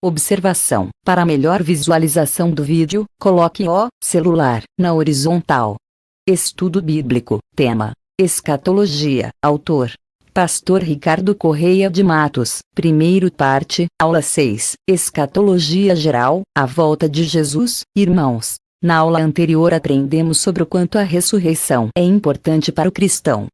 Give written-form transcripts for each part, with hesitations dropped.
Observação: para melhor visualização do vídeo, coloque o celular na horizontal. Estudo bíblico. Tema: Escatologia. Autor: Pastor Ricardo Correia de Matos. Primeiro parte, aula 6. Escatologia geral, a volta de Jesus. Irmãos, na aula anterior aprendemos sobre o quanto a ressurreição é importante para o cristão.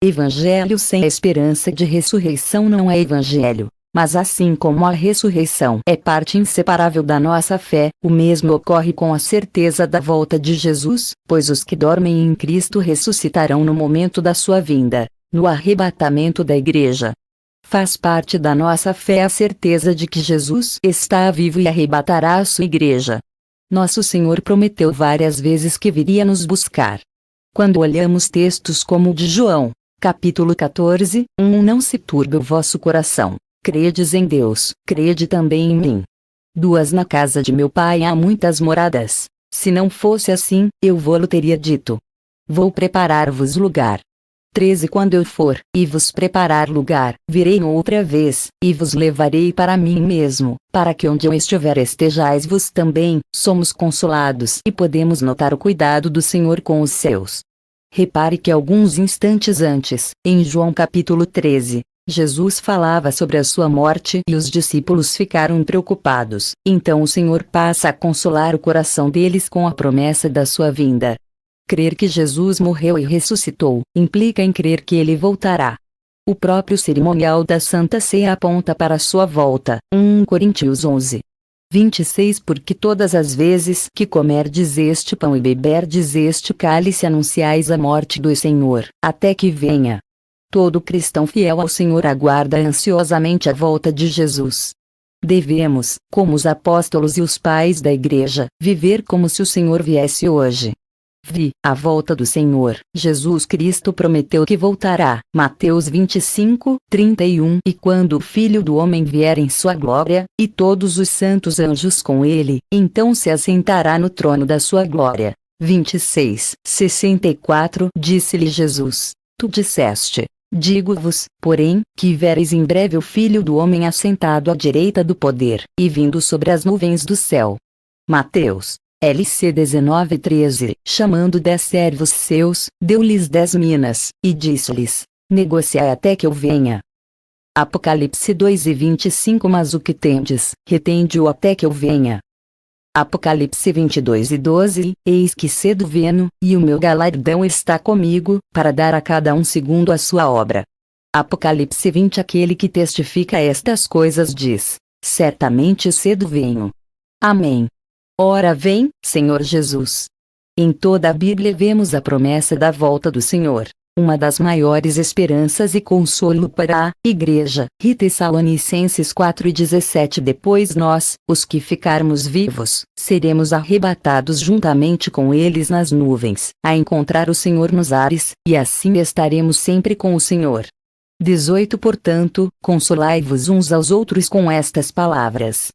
Evangelho sem a esperança de ressurreição não é evangelho. Mas assim como a ressurreição é parte inseparável da nossa fé, o mesmo ocorre com a certeza da volta de Jesus, pois os que dormem em Cristo ressuscitarão no momento da sua vinda, no arrebatamento da igreja. Faz parte da nossa fé a certeza de que Jesus está vivo e arrebatará a sua igreja. Nosso Senhor prometeu várias vezes que viria nos buscar. Quando olhamos textos como o de João, capítulo 14, 1, não se turbe o vosso coração. Credes em Deus, crede também em mim. 2, na casa de meu pai há muitas moradas. Se não fosse assim, eu vô-lo teria dito. Vou preparar-vos lugar. 13, quando eu for, e vos preparar lugar, virei outra vez, e vos levarei para mim mesmo, para que onde eu estiver estejais vos também. Somos consolados e podemos notar o cuidado do Senhor com os seus. Repare que alguns instantes antes, em João capítulo 13, Jesus falava sobre a sua morte e os discípulos ficaram preocupados. Então o Senhor passa a consolar o coração deles com a promessa da sua vinda. Crer que Jesus morreu e ressuscitou, implica em crer que ele voltará. O próprio cerimonial da Santa Ceia aponta para a sua volta. 1 Coríntios 11. 26 Porque todas as vezes que comerdes este pão e beberdes este cálice anunciais a morte do Senhor, até que venha. Todo cristão fiel ao Senhor aguarda ansiosamente a volta de Jesus. Devemos, como os apóstolos e os pais da igreja, viver como se o Senhor viesse hoje. A volta do Senhor, Jesus Cristo prometeu que voltará. Mateus 25, 31 E quando o Filho do Homem vier em sua glória, e todos os santos anjos com ele, então se assentará no trono da sua glória. 26, 64 Disse-lhe Jesus: Tu disseste. Digo-vos, porém, que vereis em breve o Filho do Homem assentado à direita do poder, e vindo sobre as nuvens do céu. Mateus, LC 19:13 Chamando 10 servos seus, deu-lhes 10 minas, e disse-lhes: Negociai até que eu venha. Apocalipse 2:25 Mas o que tendes, retende-o até que eu venha. Apocalipse 22:12 Eis que cedo venho, e o meu galardão está comigo, para dar a cada um segundo a sua obra. Apocalipse 20 Aquele que testifica estas coisas diz: Certamente cedo venho. Amém. Ora vem, Senhor Jesus. Em toda a Bíblia vemos a promessa da volta do Senhor, uma das maiores esperanças e consolo para a igreja. Tessalonicenses 4:17 Depois nós, os que ficarmos vivos, seremos arrebatados juntamente com eles nas nuvens, a encontrar o Senhor nos ares, e assim estaremos sempre com o Senhor. 18 Portanto, consolai-vos uns aos outros com estas palavras.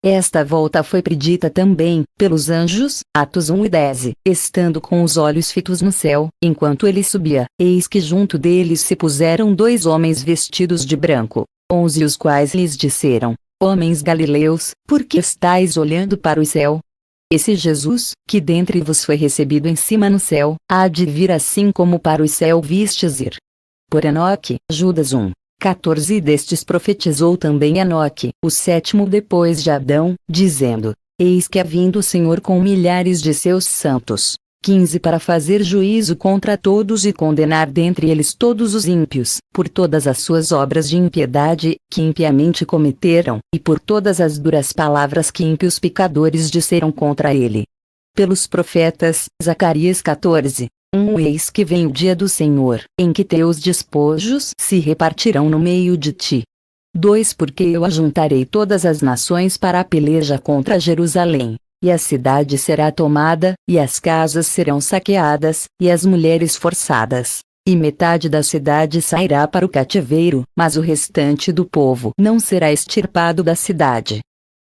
Esta volta foi predita também, pelos anjos, Atos 1:10, estando com os olhos fitos no céu, enquanto ele subia, eis que junto deles se puseram 2 homens vestidos de branco, 11 os quais lhes disseram: Homens galileus, por que estáis olhando para o céu? Esse Jesus, que dentre vos foi recebido em cima no céu, há de vir assim como para o céu vistes ir. Por Enoque, Judas 1:14 Destes profetizou também Enoque, o 7º depois de Adão, dizendo: Eis que há vindo o Senhor com milhares de seus santos. 15 Para fazer juízo contra todos e condenar dentre eles todos os ímpios, por todas as suas obras de impiedade, que impiamente cometeram, e por todas as duras palavras que ímpios pecadores disseram contra ele. Pelos profetas, Zacarias 14. Eis que vem o dia do Senhor, em que teus despojos se repartirão no meio de ti. 2 Porque eu ajuntarei todas as nações para a peleja contra Jerusalém, e a cidade será tomada, e as casas serão saqueadas, e as mulheres forçadas, e metade da cidade sairá para o cativeiro, mas o restante do povo não será extirpado da cidade.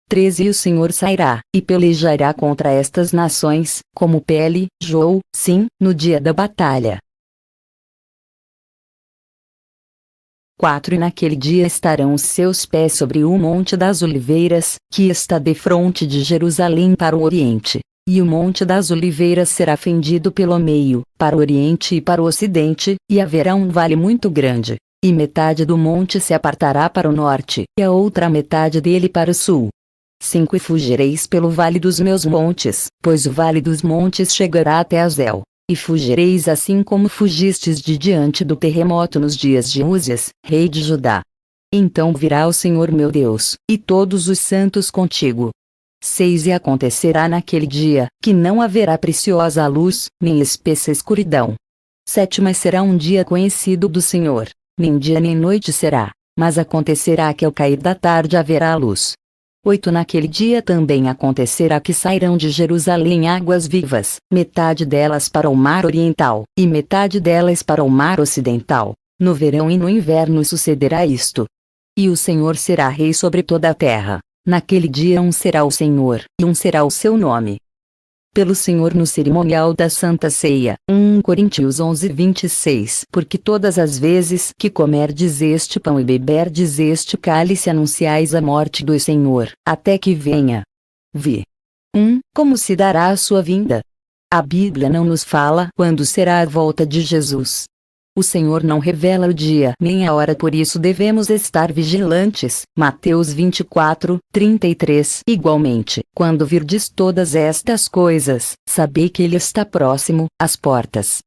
13 E o Senhor sairá, e pelejará contra estas nações, como pele, sim, no dia da batalha. 4 E naquele dia estarão os seus pés sobre o Monte das Oliveiras, que está defronte de Jerusalém para o oriente. E o Monte das Oliveiras será fendido pelo meio, para o oriente e para o ocidente, e haverá um vale muito grande. E metade do monte se apartará para o norte, e a outra metade dele para o sul. 5 E fugireis pelo vale dos meus montes, pois o vale dos montes chegará até Azel. E fugireis assim como fugistes de diante do terremoto nos dias de Úzias, rei de Judá. Então virá o Senhor meu Deus, e todos os santos contigo. 6 E acontecerá naquele dia, que não haverá preciosa luz, nem espessa escuridão. 7 Mas será um dia conhecido do Senhor, nem dia nem noite será, mas acontecerá que ao cair da tarde haverá luz. 8 Naquele dia também acontecerá que sairão de Jerusalém águas vivas, metade delas para o mar oriental, e metade delas para o mar ocidental. No verão e no inverno sucederá isto. E o Senhor será rei sobre toda a terra. Naquele dia um será o Senhor, e um será o seu nome. Pelo Senhor no cerimonial da Santa Ceia. 1 Coríntios 11:26 Porque todas as vezes que comerdes este pão e beberdes este cálice anunciais a morte do Senhor, até que venha. Como se dará a sua vinda? A Bíblia não nos fala quando será a volta de Jesus. O Senhor não revela o dia nem a hora, por isso devemos estar vigilantes. Mateus 24:33 Igualmente, quando virdes todas estas coisas, sabei que Ele está próximo, às portas.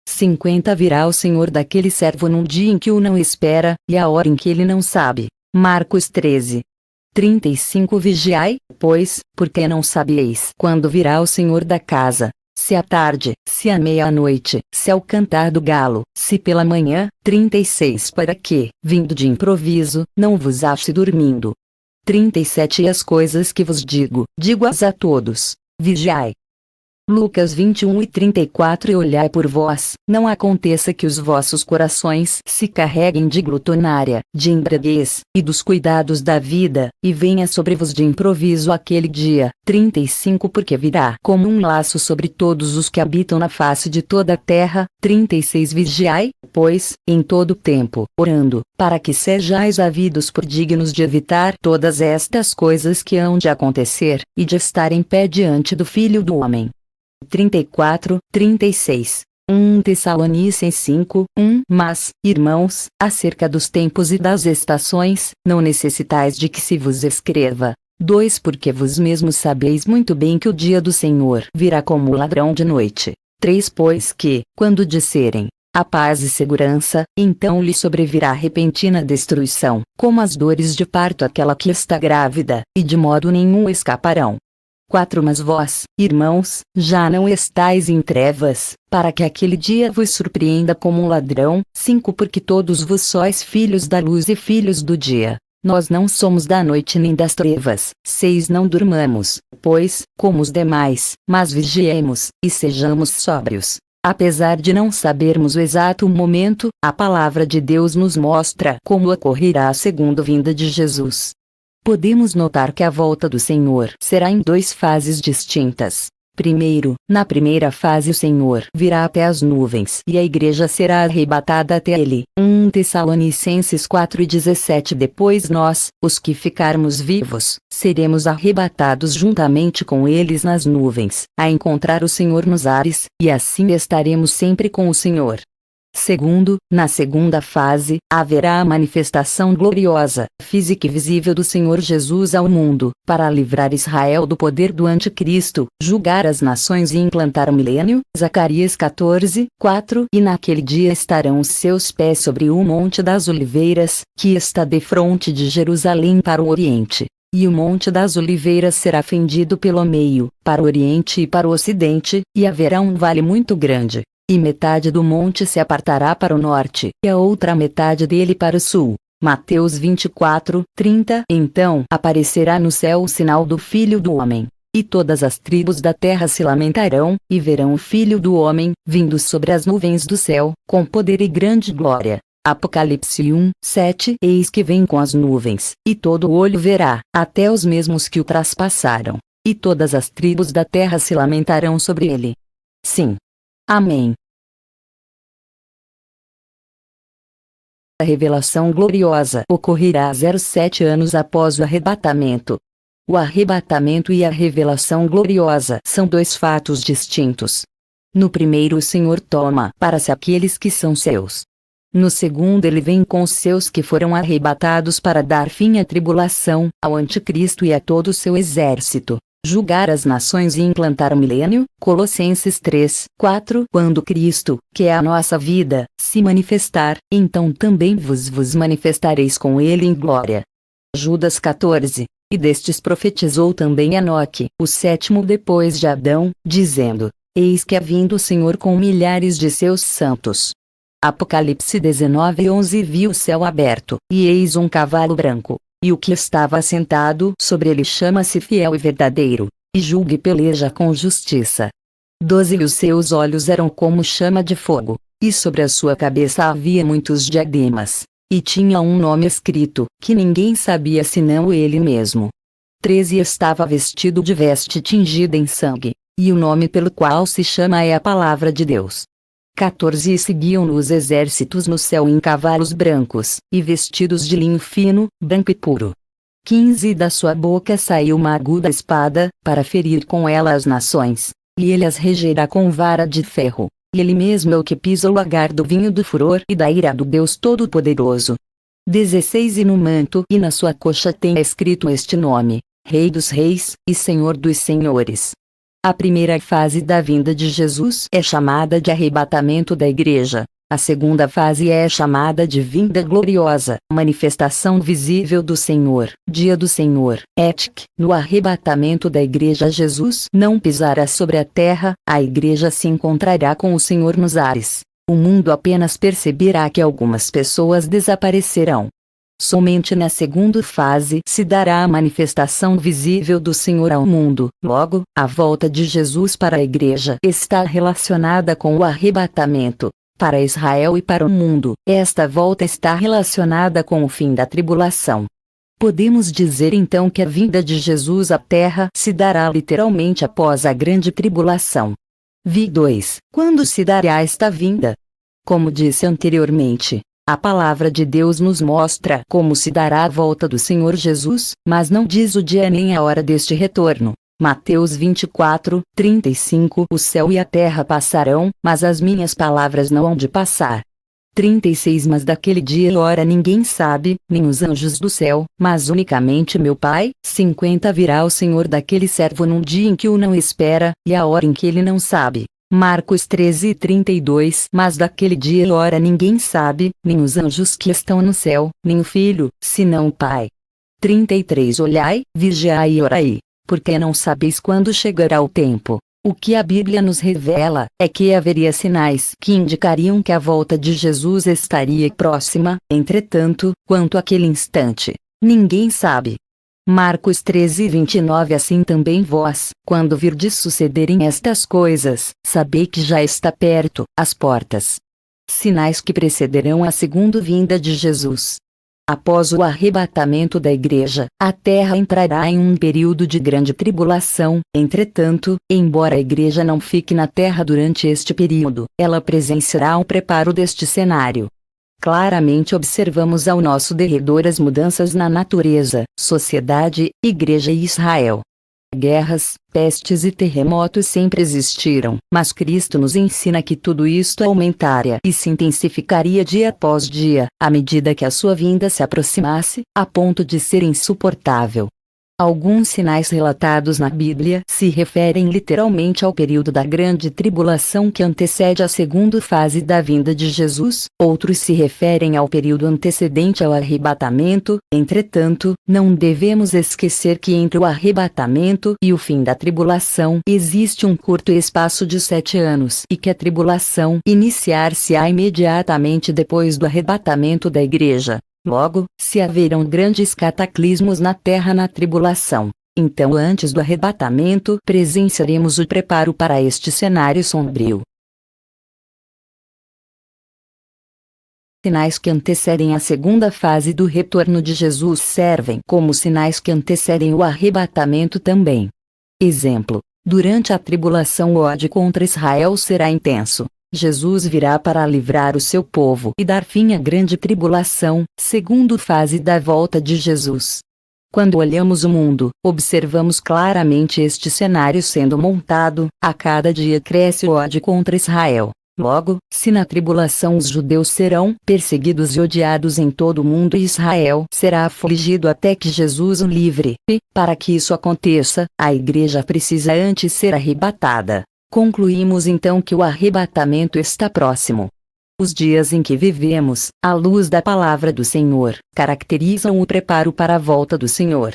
50 Virá o Senhor daquele servo num dia em que o não espera, e a hora em que ele não sabe. Marcos 13:35 Vigiai, pois, porque não sabeis quando virá o Senhor da casa. Se à tarde, se à meia-noite, se ao cantar do galo, se pela manhã. 36 Para que, vindo de improviso, não vos ache dormindo. 37 E as coisas que vos digo, digo-as a todos: vigiai. Lucas 21:34 E olhai por vós, não aconteça que os vossos corações se carreguem de glutonária, de embriaguez, e dos cuidados da vida, e venha sobre vos de improviso aquele dia. 35 Porque virá como um laço sobre todos os que habitam na face de toda a terra. 36 Vigiai, pois, em todo o tempo, orando, para que sejais havidos por dignos de evitar todas estas coisas que hão de acontecer, e de estar em pé diante do Filho do Homem. 34:36 1 Tessalonicenses 5:1 Mas, irmãos, acerca dos tempos e das estações, não necessitais de que se vos escreva. 2 Porque vos mesmos sabeis muito bem que o dia do Senhor virá como ladrão de noite. 3 Pois que, quando disserem a paz e segurança, então lhe sobrevirá repentina destruição, como as dores de parto àquela que está grávida, e de modo nenhum escaparão. 4 Mas vós, irmãos, já não estais em trevas, para que aquele dia vos surpreenda como um ladrão. 5 Porque todos vós sois filhos da luz e filhos do dia. Nós não somos da noite nem das trevas. 6 Não durmamos, pois, como os demais, mas vigiemos, e sejamos sóbrios. Apesar de não sabermos o exato momento, a palavra de Deus nos mostra como ocorrerá a segunda vinda de Jesus. Podemos notar que a volta do Senhor será em 2 fases distintas. Primeiro, na primeira fase o Senhor virá até as nuvens e a igreja será arrebatada até ele. 1 Tessalonicenses 4:17 Depois nós, os que ficarmos vivos, seremos arrebatados juntamente com eles nas nuvens, a encontrar o Senhor nos ares, e assim estaremos sempre com o Senhor. Segundo, na segunda fase, haverá a manifestação gloriosa, física e visível do Senhor Jesus ao mundo, para livrar Israel do poder do anticristo, julgar as nações e implantar o milênio. Zacarias 14:4 E naquele dia estarão os seus pés sobre o Monte das Oliveiras, que está defronte de Jerusalém para o oriente. E o Monte das Oliveiras será fendido pelo meio, para o oriente e para o ocidente, e haverá um vale muito grande. E metade do monte se apartará para o norte, e a outra metade dele para o sul. Mateus 24:30 Então aparecerá no céu o sinal do Filho do Homem. E todas as tribos da terra se lamentarão, e verão o Filho do Homem, vindo sobre as nuvens do céu, com poder e grande glória. Apocalipse 1:7 Eis que vem com as nuvens, e todo olho verá, até os mesmos que o traspassaram. E todas as tribos da terra se lamentarão sobre ele. Sim. Amém. A revelação gloriosa ocorrerá 07 anos após o arrebatamento. O arrebatamento e a revelação gloriosa são dois fatos distintos. No primeiro, o Senhor toma para si aqueles que são seus. No segundo, ele vem com os seus que foram arrebatados para dar fim à tribulação, ao anticristo e a todo o seu exército, julgar as nações e implantar o milênio. Colossenses 3:4. Quando Cristo, que é a nossa vida, se manifestar, então também vos manifestareis com ele em glória. Judas 14. E destes profetizou também Enoque, o sétimo depois de Adão, dizendo: Eis que há vindo o Senhor com milhares de seus santos. Apocalipse 19:11. Viu o céu aberto, e eis um cavalo branco, e o que estava assentado sobre ele chama-se Fiel e Verdadeiro, e julga e peleja com justiça. 12. E os seus olhos eram como chama de fogo, e sobre a sua cabeça havia muitos diademas, e tinha um nome escrito, que ninguém sabia senão ele mesmo. 13. E estava vestido de veste tingida em sangue, e o nome pelo qual se chama é a Palavra de Deus. 14. E seguiam-no os exércitos no céu em cavalos brancos, e vestidos de linho fino, branco e puro. 15. E da sua boca saiu uma aguda espada, para ferir com ela as nações, e ele as regerá com vara de ferro, e ele mesmo é o que pisa o lagar do vinho do furor e da ira do Deus Todo-Poderoso. 16. E no manto e na sua coxa tem escrito este nome: Rei dos Reis, e Senhor dos Senhores. A primeira fase da vinda de Jesus é chamada de arrebatamento da igreja. A segunda fase é chamada de vinda gloriosa, manifestação visível do Senhor, dia do Senhor, Etic. No arrebatamento da igreja, Jesus não pisará sobre a terra, a igreja se encontrará com o Senhor nos ares. O mundo apenas perceberá que algumas pessoas desaparecerão. Somente na segunda fase se dará a manifestação visível do Senhor ao mundo. Logo, a volta de Jesus para a igreja está relacionada com o arrebatamento. Para Israel e para o mundo, esta volta está relacionada com o fim da tribulação. Podemos dizer então que a vinda de Jesus à terra se dará literalmente após a grande tribulação. V2. Quando se dará esta vinda? Como disse anteriormente, a palavra de Deus nos mostra como se dará a volta do Senhor Jesus, mas não diz o dia nem a hora deste retorno. Mateus 24:35. O céu e a terra passarão, mas as minhas palavras não hão de passar. 36. Mas daquele dia e hora ninguém sabe, nem os anjos do céu, mas unicamente meu Pai. 50. Virá o Senhor daquele servo num dia em que o não espera, e a hora em que ele não sabe. Marcos 13:32. Mas daquele dia e hora ninguém sabe, nem os anjos que estão no céu, nem o Filho, senão o Pai. 33. Olhai, vigiai e orai, porque não sabeis quando chegará o tempo. O que a Bíblia nos revela é que haveria sinais que indicariam que a volta de Jesus estaria próxima. Entretanto, quanto àquele instante, ninguém sabe. Marcos 13:29. Assim também vós, quando virdes sucederem estas coisas, sabei que já está perto, às portas. Sinais que precederão a segunda vinda de Jesus. Após o arrebatamento da igreja, a terra entrará em um período de grande tribulação. Entretanto, embora a igreja não fique na terra durante este período, ela presenciará o preparo deste cenário. Claramente observamos ao nosso derredor as mudanças na natureza, sociedade, igreja e Israel. Guerras, pestes e terremotos sempre existiram, mas Cristo nos ensina que tudo isto aumentaria e se intensificaria dia após dia, à medida que a sua vinda se aproximasse, a ponto de ser insuportável. Alguns sinais relatados na Bíblia se referem literalmente ao período da grande tribulação que antecede a segunda fase da vinda de Jesus, outros se referem ao período antecedente ao arrebatamento. Entretanto, não devemos esquecer que entre o arrebatamento e o fim da tribulação existe um curto espaço de 7 anos e que a tribulação iniciar-se-á imediatamente depois do arrebatamento da igreja. Logo, se haverão grandes cataclismos na terra na tribulação, então antes do arrebatamento presenciaremos o preparo para este cenário sombrio. Sinais que antecedem a segunda fase do retorno de Jesus servem como sinais que antecedem o arrebatamento também. Exemplo: durante a tribulação o ódio contra Israel será intenso. Jesus virá para livrar o seu povo e dar fim à grande tribulação, segunda fase da volta de Jesus. Quando olhamos o mundo, observamos claramente este cenário sendo montado. A cada dia cresce o ódio contra Israel. Logo, se na tribulação os judeus serão perseguidos e odiados em todo o mundo e Israel será afligido até que Jesus o livre, e, para que isso aconteça, a igreja precisa antes ser arrebatada. Concluímos então que o arrebatamento está próximo. Os dias em que vivemos, à luz da palavra do Senhor, caracterizam o preparo para a volta do Senhor.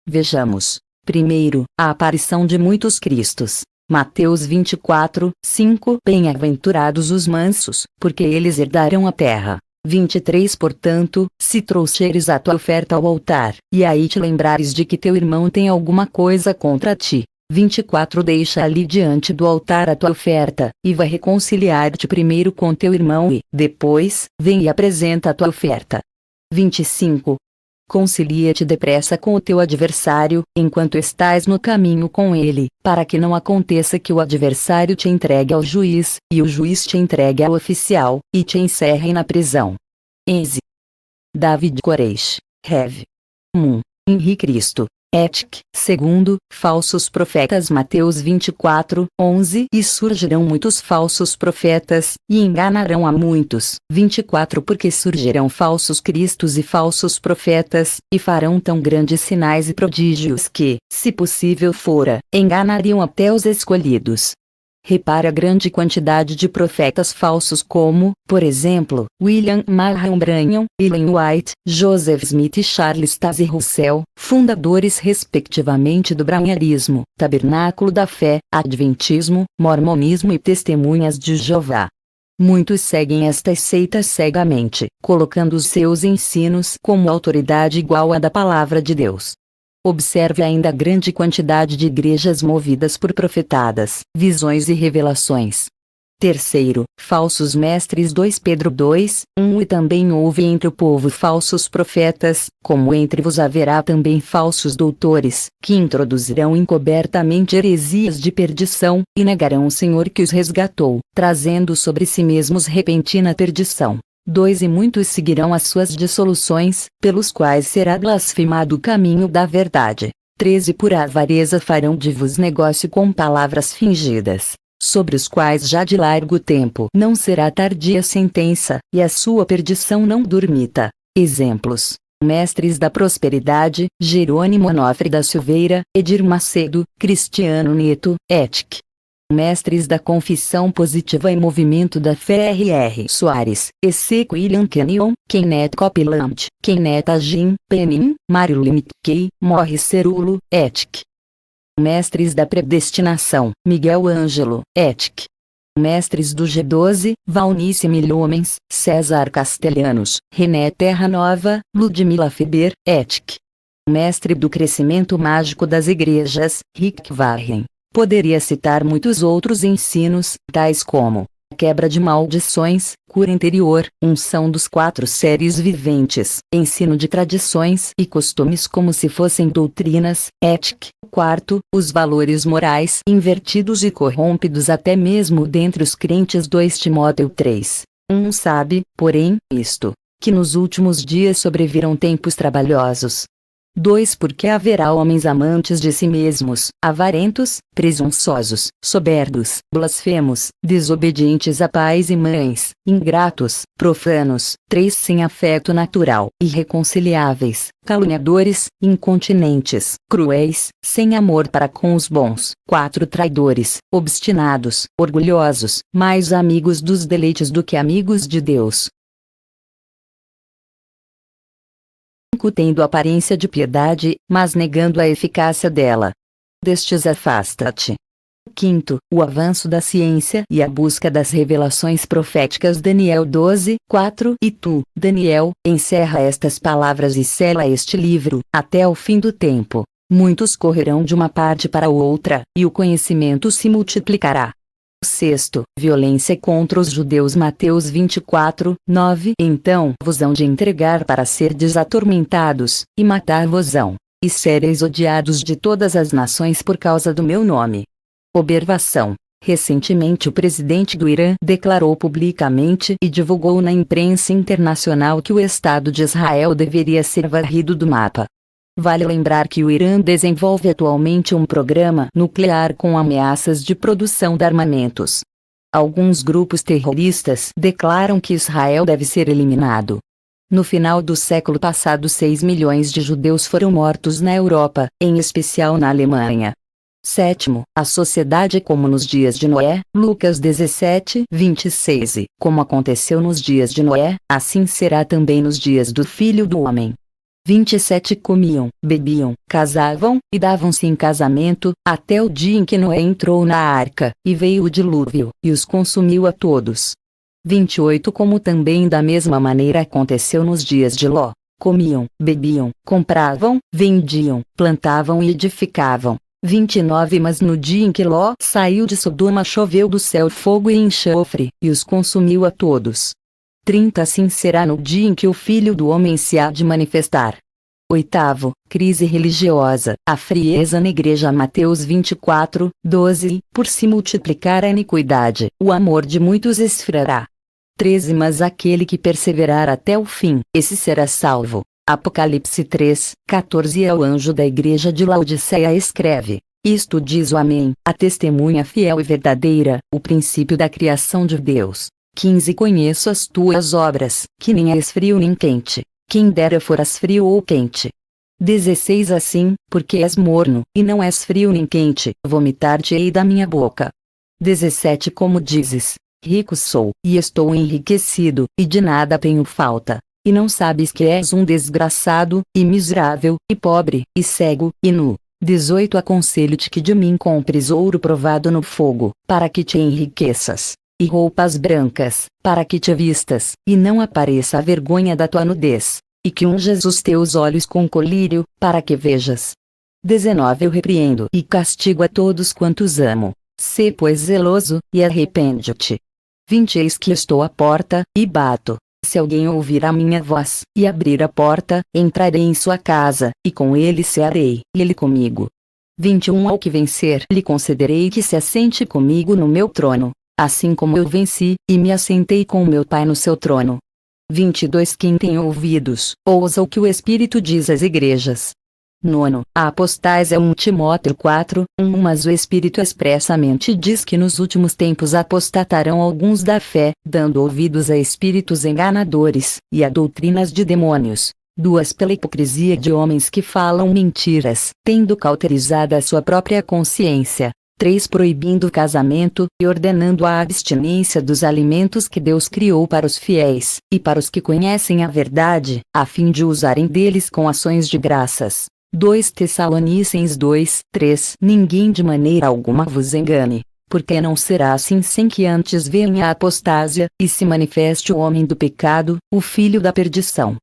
Vejamos. Primeiro, a aparição de muitos Cristos. Mateus 24, 5. Bem-aventurados os mansos, porque eles herdarão a terra. 23. Portanto, se trouxeres a tua oferta ao altar, e aí te lembrares de que teu irmão tem alguma coisa contra ti. 24. Deixa ali diante do altar a tua oferta, e vai reconciliar-te primeiro com teu irmão e, depois, vem e apresenta a tua oferta. 25. Concilia-te depressa com o teu adversário, enquanto estás no caminho com ele, para que não aconteça que o adversário te entregue ao juiz, e o juiz te entregue ao oficial, e te encerrem na prisão. Enze. David Koresh. Rev. Henri Cristo. Étic. Segundo, falsos profetas. Mateus 24, 11. E surgirão muitos falsos profetas, e enganarão a muitos. 24. Porque surgirão falsos cristos e falsos profetas, e farão tão grandes sinais e prodígios que, se possível fora, enganariam até os escolhidos. Repare a grande quantidade de profetas falsos como, por exemplo, William Marion Branham, Ellen White, Joseph Smith e Charles Taze Russell, fundadores respectivamente do Branhamismo, Tabernáculo da Fé, Adventismo, Mormonismo e Testemunhas de Jeová. Muitos seguem estas seitas cegamente, colocando os seus ensinos como autoridade igual à da Palavra de Deus. Observe ainda a grande quantidade de igrejas movidas por profetadas, visões e revelações. Terceiro, falsos mestres. 2 Pedro 2, 1. E também houve entre o povo falsos profetas, como entre vos haverá também falsos doutores, que introduzirão encobertamente heresias de perdição, e negarão o Senhor que os resgatou, trazendo sobre si mesmos repentina perdição. 2. E muitos seguirão as suas dissoluções, pelos quais será blasfemado o caminho da verdade. 3. E por avareza farão de vos negócio com palavras fingidas, sobre os quais já de largo tempo não será tardia sentença, e a sua perdição não dormita. Exemplos: mestres da prosperidade, Jerônimo Onofre da Silveira, Edir Macedo, Cristiano Neto, Étic. Mestres da Confissão Positiva e Movimento da Fé, R.R. Soares, E.C. William Kenyon, Kenneth Copeland, Kenneth Agin, Penin, Mário Limtkey, Morris Cerulo, Étic. Mestres da Predestinação, Miguel Ângelo, Étic. Mestres do G12, Valnice Milhomens, César Castelhanos, René Terra Nova, Ludmila Feber, Étic. Mestre do Crescimento Mágico das Igrejas, Rick Warren. Poderia citar muitos outros ensinos, tais como quebra de maldições, cura interior, unção dos 4 seres viventes, ensino de tradições e costumes como se fossem doutrinas, ética. Quarto, os valores morais invertidos e corrompidos até mesmo dentre os crentes. 2 Timóteo 3, 1. Sabe, porém, isto, que nos últimos dias sobrevirão tempos trabalhosos. 2. Porque haverá homens amantes de si mesmos, avarentos, presunçosos, soberbos, blasfemos, desobedientes a pais e mães, ingratos, profanos. 3. Sem afeto natural, irreconciliáveis, caluniadores, incontinentes, cruéis, sem amor para com os bons. 4. Traidores, obstinados, orgulhosos, mais amigos dos deleites do que amigos de Deus. 5. Tendo aparência de piedade, mas negando a eficácia dela. Destes afasta-te. 5. O avanço da ciência e a busca das revelações proféticas. Daniel 12, 4. E tu, Daniel, encerra estas palavras e sela este livro, até o fim do tempo. Muitos correrão de uma parte para outra, e o conhecimento se multiplicará. 6. Violência contra os judeus. Mateus 24, 9. Então vos hão de entregar para serdes atormentados, e matar-vos-ão, e sereis odiados de todas as nações por causa do meu nome. Observação: Recentemente o presidente do Irã declarou publicamente e divulgou na imprensa internacional que o Estado de Israel deveria ser varrido do mapa. Vale lembrar que o Irã desenvolve atualmente um programa nuclear com ameaças de produção de armamentos. Alguns grupos terroristas declaram que Israel deve ser eliminado. No final do século passado, 6 milhões de judeus foram mortos na Europa, em especial na Alemanha. 7. A sociedade é como nos dias de Noé, Lucas 17, 26. Como aconteceu nos dias de Noé, assim será também nos dias do Filho do Homem. 27. Comiam, bebiam, casavam, e davam-se em casamento, até o dia em que Noé entrou na arca, e veio o dilúvio, e os consumiu a todos. 28. Como também da mesma maneira aconteceu nos dias de Ló. Comiam, bebiam, compravam, vendiam, plantavam e edificavam. 29. Mas no dia em que Ló saiu de Sodoma choveu do céu fogo e enxofre, e os consumiu a todos. 30. Assim será no dia em que o Filho do Homem se há de manifestar. 8. Crise religiosa, a frieza na igreja. Mateus 24, 12. Por se multiplicar a iniquidade, o amor de muitos esfriará. 13. Mas aquele que perseverar até o fim, esse será salvo. Apocalipse 3, 14. Ao anjo da igreja de Laodiceia escreve: Isto diz o Amém, a testemunha fiel e verdadeira, o princípio da criação de Deus. 15. Conheço as tuas obras, que nem és frio nem quente. Quem dera foras frio ou quente. 16. Assim, porque és morno, e não és frio nem quente, vomitar-te-ei da minha boca. 17. Como dizes: rico sou, e estou enriquecido, e de nada tenho falta. E não sabes que és um desgraçado, e miserável, e pobre, e cego, e nu. 18. Aconselho-te que de mim compres ouro provado no fogo, para que te enriqueças, e roupas brancas, para que te vistas, e não apareça a vergonha da tua nudez, e que unjas os teus olhos com colírio, para que vejas. 19. Eu repreendo e castigo a todos quantos amo. Sê, pois, zeloso, e arrepende-te. 20. Eis que estou à porta, e bato. Se alguém ouvir a minha voz, e abrir a porta, entrarei em sua casa, e com ele cearei, e ele comigo. 21. Ao que vencer, lhe concederei que se assente comigo no meu trono, assim como eu venci, e me assentei com o meu Pai no seu trono. 22. Quem tem ouvidos, ouça o que o Espírito diz às igrejas. 9. A apostais é 1 Timóteo 4, 1. Mas o Espírito expressamente diz que nos últimos tempos apostatarão alguns da fé, dando ouvidos a espíritos enganadores, e a doutrinas de demônios. 2. Pela hipocrisia de homens que falam mentiras, tendo cauterizada a sua própria consciência. 3. Proibindo o casamento, e ordenando a abstinência dos alimentos que Deus criou para os fiéis, e para os que conhecem a verdade, a fim de usarem deles com ações de graças. 2 Tessalonicenses 2, 3. Ninguém de maneira alguma vos engane, porque não será assim sem que antes venha a apostásia, e se manifeste o homem do pecado, o filho da perdição.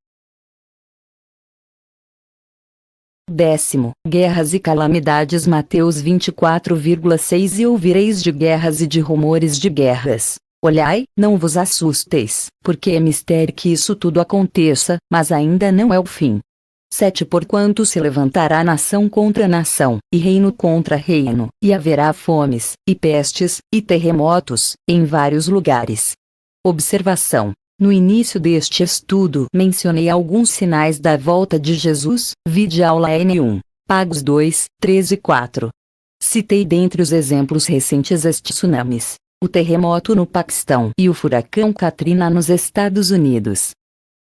10. Guerras e calamidades. Mateus 24,6. E ouvireis de guerras e de rumores de guerras. Olhai, não vos assusteis, porque é mistério que isso tudo aconteça, mas ainda não é o fim. 7. Porquanto se levantará nação contra nação, e reino contra reino, e haverá fomes, e pestes, e terremotos, em vários lugares. Observação: no início deste estudo mencionei alguns sinais da volta de Jesus, vide aula N1, Pagos 2, 13 e 4. Citei dentre os exemplos recentes estes tsunamis, o terremoto no Paquistão e o furacão Katrina nos Estados Unidos.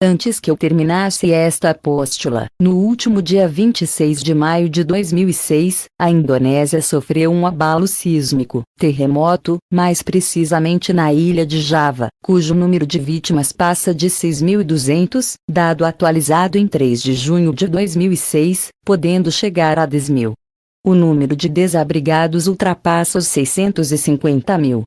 Antes que eu terminasse esta apóstola, no último dia 26 de maio de 2006, a Indonésia sofreu um abalo sísmico, terremoto, mais precisamente na ilha de Java, cujo número de vítimas passa de 6.200, dado atualizado em 3 de junho de 2006, podendo chegar a 10.000. O número de desabrigados ultrapassa os 650.000.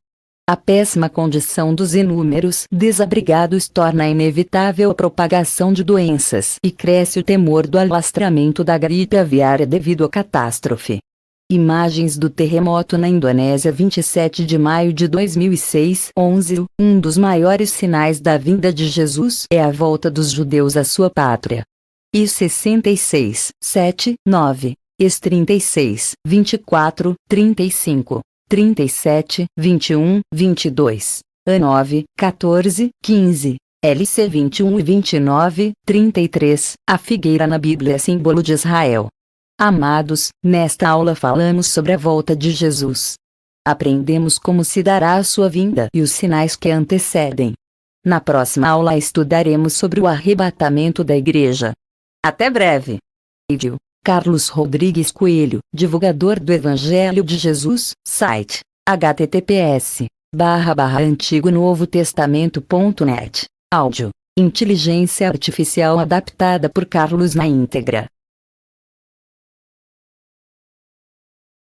A péssima condição dos inúmeros desabrigados torna inevitável a propagação de doenças e cresce o temor do alastramento da gripe aviária devido à catástrofe. Imagens do terremoto na Indonésia 27 de maio de 2006. 11. Um dos maiores sinais da vinda de Jesus é a volta dos judeus à sua pátria. I 66, 7, 9, Ex 36, 24, 35. 37, 21, 22, A9, 14, 15. LC 21 e 29, 33, a figueira na Bíblia é símbolo de Israel. Amados, nesta aula falamos sobre a volta de Jesus. Aprendemos como se dará a sua vinda e os sinais que a antecedem. Na próxima aula estudaremos sobre o arrebatamento da igreja. Até breve! Vídeo: Carlos Rodrigues Coelho, divulgador do Evangelho de Jesus, site https://antigonovotestamento.net. Áudio: inteligência artificial adaptada por Carlos na íntegra.